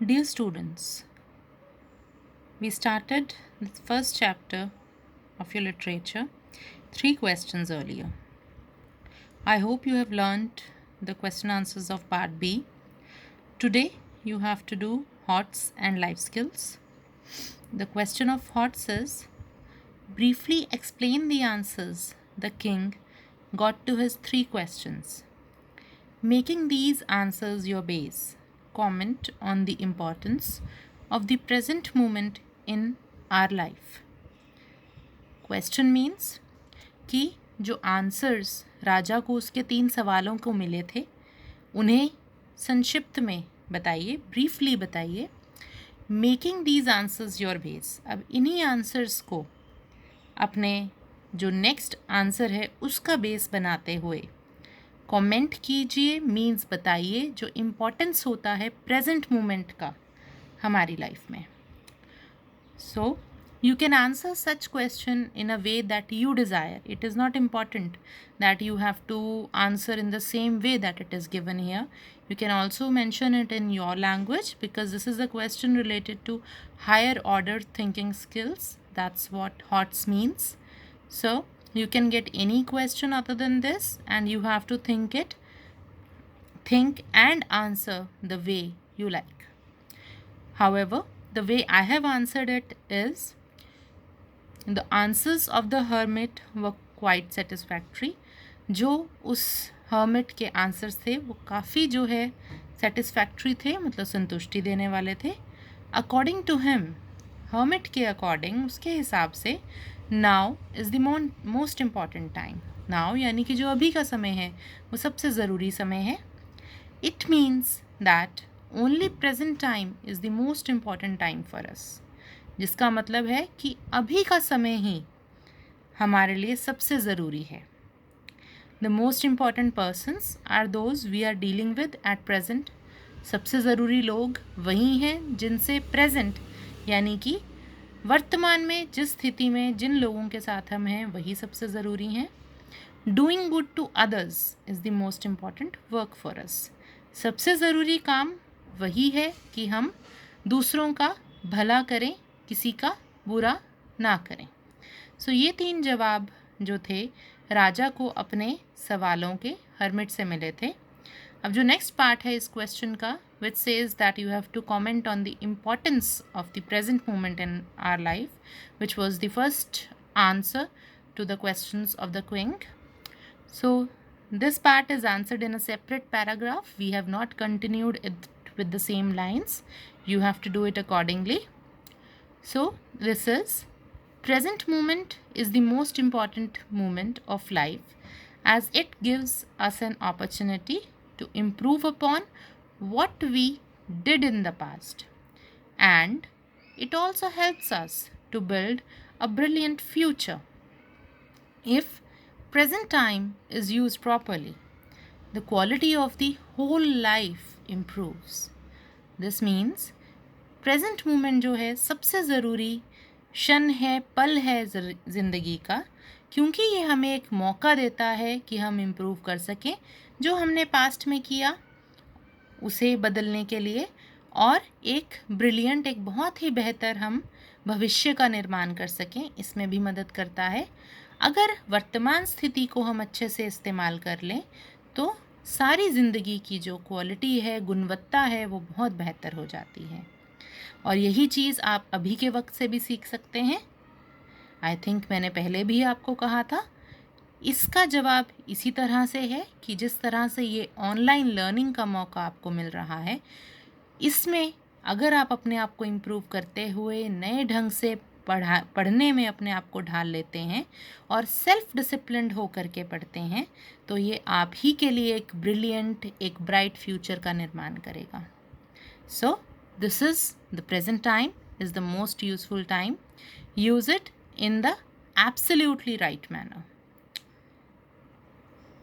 Dear students, we started the first chapter of your literature 3 questions earlier. I hope you have learned the question answers of part B. Today you have to do HOTS and life skills. The question of HOTS is briefly explain the answers the king got to his 3 questions. Making these answers your base, comment on the importance of the present moment in our life. Question means कि जो answers राजा को उसके 3 सवालों को मिले थे उन्हें संक्षिप्त में बताइए, ब्रीफली बताइए. Making these answers your base. अब इन्हीं आंसर्स को अपने जो नेक्स्ट आंसर है उसका बेस बनाते हुए कमेंट कीजिए, मीन्स बताइए जो इम्पोर्टेंस होता है प्रेजेंट मोमेंट का हमारी लाइफ में. सो you can answer such question in a way that you desire. It is not important that you have to answer in the same way that it is given here. You can also mention it in your language because this is a question related to higher order thinking skills. That's what HOTS means. So you can get any question other than this and you have to think and answer the way you like. However, the way I have answered it is the answers of the hermit were quite satisfactory. जो उस hermit के answers थे वो काफ़ी जो है satisfactory थे, मतलब संतुष्टि देने वाले थे. According to him, hermit के according, उसके हिसाब से now is the most important time. Now यानी कि जो अभी का समय है वो सबसे ज़रूरी समय है. It means that only present time is the most important time for us. जिसका मतलब है कि अभी का समय ही हमारे लिए सबसे ज़रूरी है. The most important persons are those we are dealing with at present. सबसे ज़रूरी लोग वही हैं जिनसे प्रेजेंट यानी कि वर्तमान में जिस स्थिति में जिन लोगों के साथ हम हैं वही सबसे ज़रूरी हैं. Doing good to others is the most important work for us. सबसे ज़रूरी काम वही है कि हम दूसरों का भला करें, किसी का बुरा ना करें. सो ये 3 जवाब जो थे राजा को अपने सवालों के हर्मिट से मिले थे. अब जो नेक्स्ट पार्ट है इस क्वेश्चन का which says that you have to comment on the importance of the present moment in our life which was the first answer to the questions of the king. So this part is answered in a separate paragraph. We have not continued it with the same lines. You have to do it accordingly. So this is present moment is the most important moment of life as it gives us an opportunity to improve upon what we did in the past, and it also helps us to build a brilliant future. If present time is used properly, the quality of the whole life improves. This means present moment जो है सबसे ज़रूरी क्षण है, पल है ज़िंदगी का, क्योंकि ये हमें एक मौका देता है कि हम इम्प्रूव कर सकें जो हमने पास्ट में किया उसे बदलने के लिए, और एक ब्रिलियंट, एक बहुत ही बेहतर हम भविष्य का निर्माण कर सकें. इसमें भी मदद करता है. अगर वर्तमान स्थिति को हम अच्छे से इस्तेमाल कर लें तो सारी ज़िंदगी की जो क्वालिटी है, गुणवत्ता है, वो बहुत बेहतर हो जाती है. और यही चीज़ आप अभी के वक्त से भी सीख सकते हैं. आई थिंक मैंने पहले भी आपको कहा था. इसका जवाब इसी तरह से है कि जिस तरह से ये ऑनलाइन लर्निंग का मौका आपको मिल रहा है, इसमें अगर आप अपने आप को इम्प्रूव करते हुए नए ढंग से पढ़ने में अपने आप को ढाल लेते हैं और सेल्फ डिसिप्लिन्ड हो करके पढ़ते हैं, तो ये आप ही के लिए एक ब्रिलियंट, एक ब्राइट फ्यूचर का निर्माण करेगा. सो this is the present time is the most useful time. Use it in the absolutely right manner.